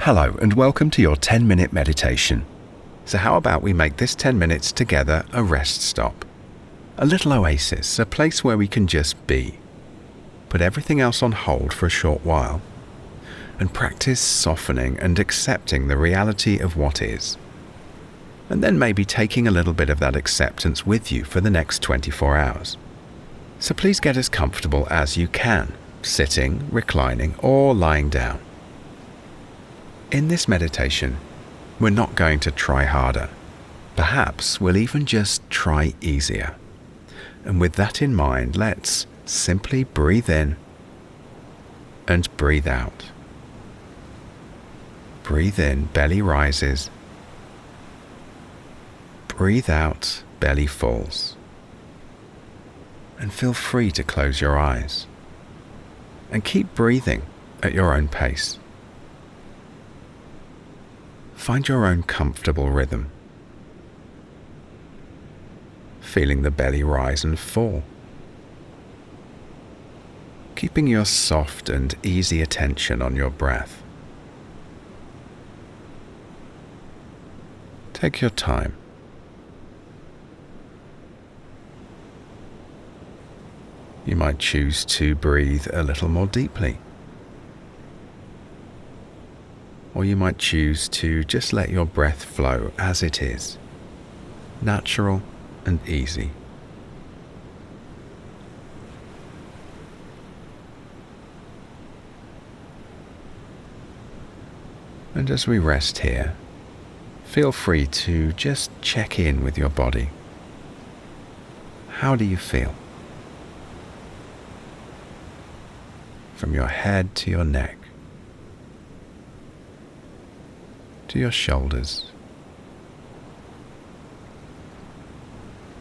Hello and welcome to your 10-minute meditation. So how about we make this 10 minutes together a rest stop? A little oasis, a place where we can just be. Put everything else on hold for a short while and practice softening and accepting the reality of what is. And then maybe taking a little bit of that acceptance with you for the next 24 hours. So please get as comfortable as you can, sitting, reclining, or lying down. In this meditation, we're not going to try harder. Perhaps we'll even just try easier. And with that in mind, let's simply breathe in and breathe out. Breathe in, belly rises. Breathe out, belly falls. And feel free to close your eyes. And keep breathing at your own pace. Find your own comfortable rhythm. Feeling the belly rise and fall. Keeping your soft and easy attention on your breath. Take your time. You might choose to breathe a little more deeply. Or you might choose to just let your breath flow as it is, natural and easy. And as we rest here, feel free to just check in with your body. How do you feel? From your head to your neck, to your shoulders,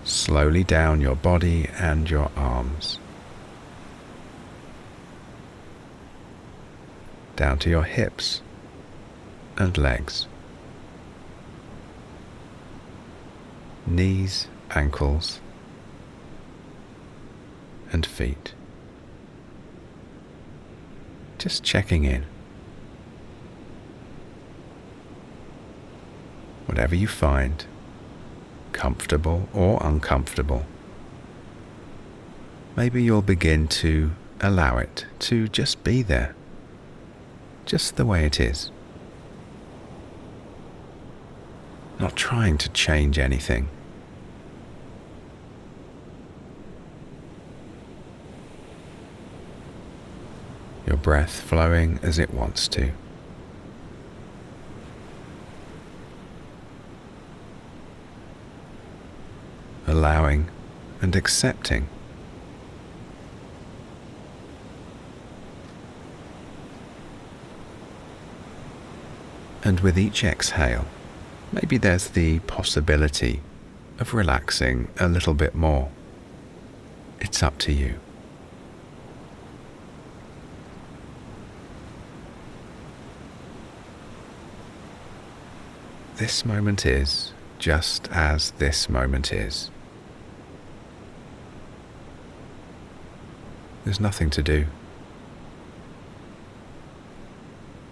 slowly down your body and your arms, down to your hips and legs, knees, ankles, and feet. Just checking in. Whatever you find, comfortable or uncomfortable, maybe you'll begin to allow it to just be there, just the way it is. Not trying to change anything. Your breath flowing as it wants to. Allowing and accepting. And with each exhale, maybe there's the possibility of relaxing a little bit more. It's up to you. This moment is just as this moment is. There's nothing to do.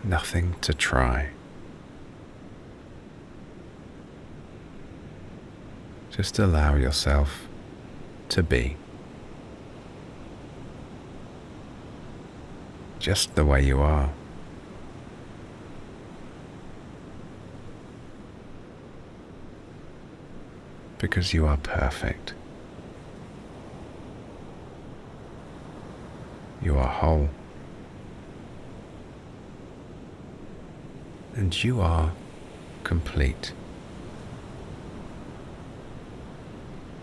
Nothing to try. Just allow yourself to be. Just the way you are. Because you are perfect. You are whole. And you are complete.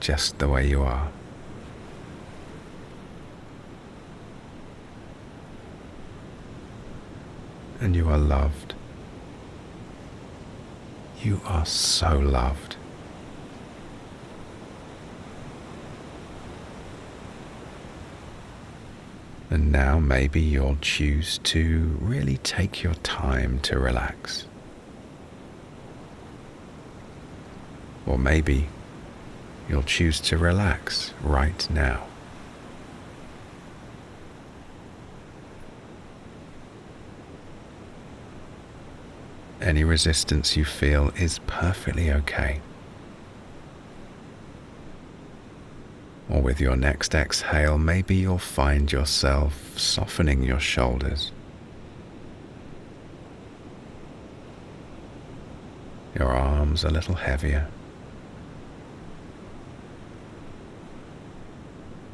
Just the way you are. And you are loved. You are so loved. And now maybe you'll choose to really take your time to relax. Or maybe you'll choose to relax right now. Any resistance you feel is perfectly okay. Or with your next exhale, maybe you'll find yourself softening your shoulders. Your arms a little heavier.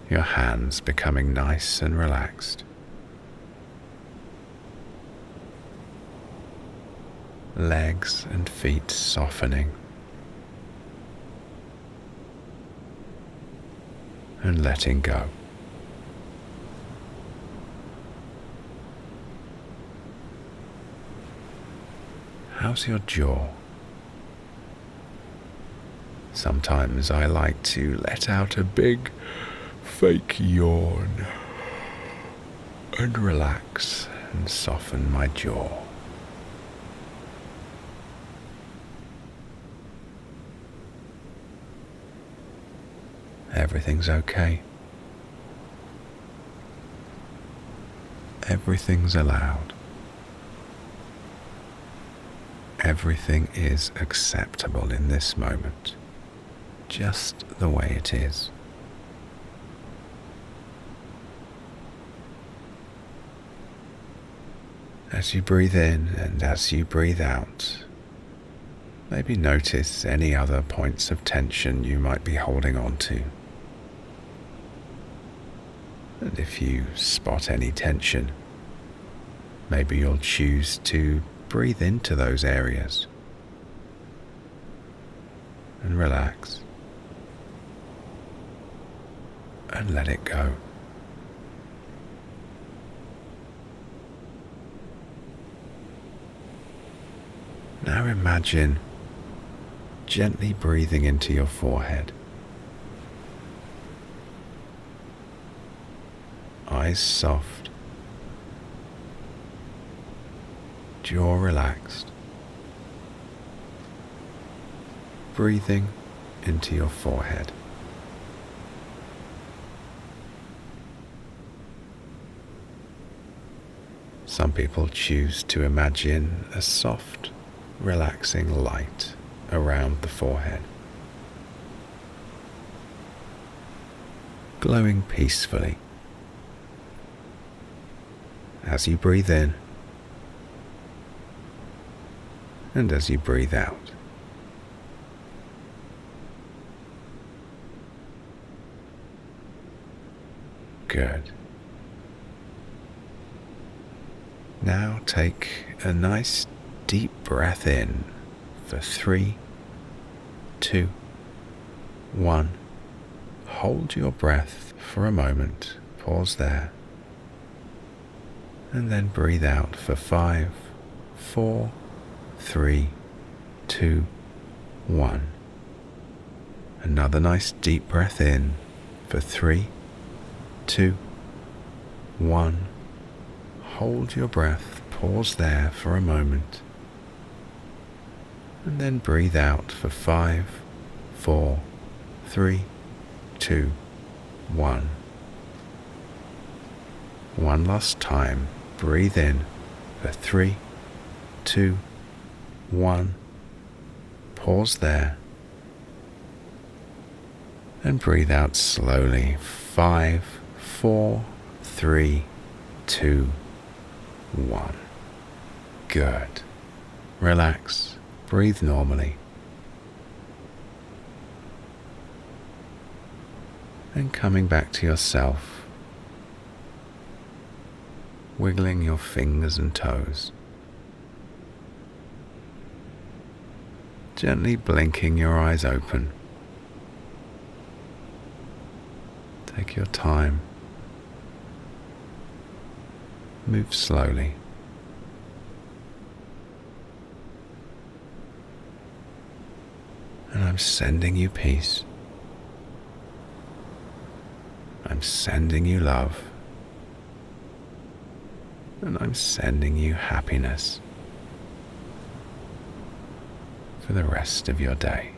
Your hands becoming nice and relaxed. Legs and feet softening. And letting go. How's your jaw? Sometimes I like to let out a big fake yawn and relax and soften my jaw. Everything's okay. Everything's allowed. Everything is acceptable in this moment, just the way it is. As you breathe in and as you breathe out, maybe notice any other points of tension you might be holding on to. And if you spot any tension, maybe you'll choose to breathe into those areas and relax and let it go. Now imagine gently breathing into your forehead. Eyes soft, jaw relaxed, breathing into your forehead. Some people choose to imagine a soft, relaxing light around the forehead, glowing peacefully. As you breathe in and as you breathe out. Good. Now take a nice deep breath in for 3, 2, 1. Hold your breath for a moment. Pause there. And then breathe out for 5, 4, 3, 2, 1. Another nice deep breath in for 3, 2, 1. Hold your breath, pause there for a moment. And then breathe out for 5, 4, 3, 2, 1. One last time. Breathe in for 3, 2, 1. Pause there. And breathe out slowly. 5, 4, 3, 2, 1. Good. Relax. Breathe normally. And coming back to yourself. Wiggling your fingers and toes. Gently blinking your eyes open. Take your time. Move slowly. And I'm sending you peace. I'm sending you love. And I'm sending you happiness for the rest of your day.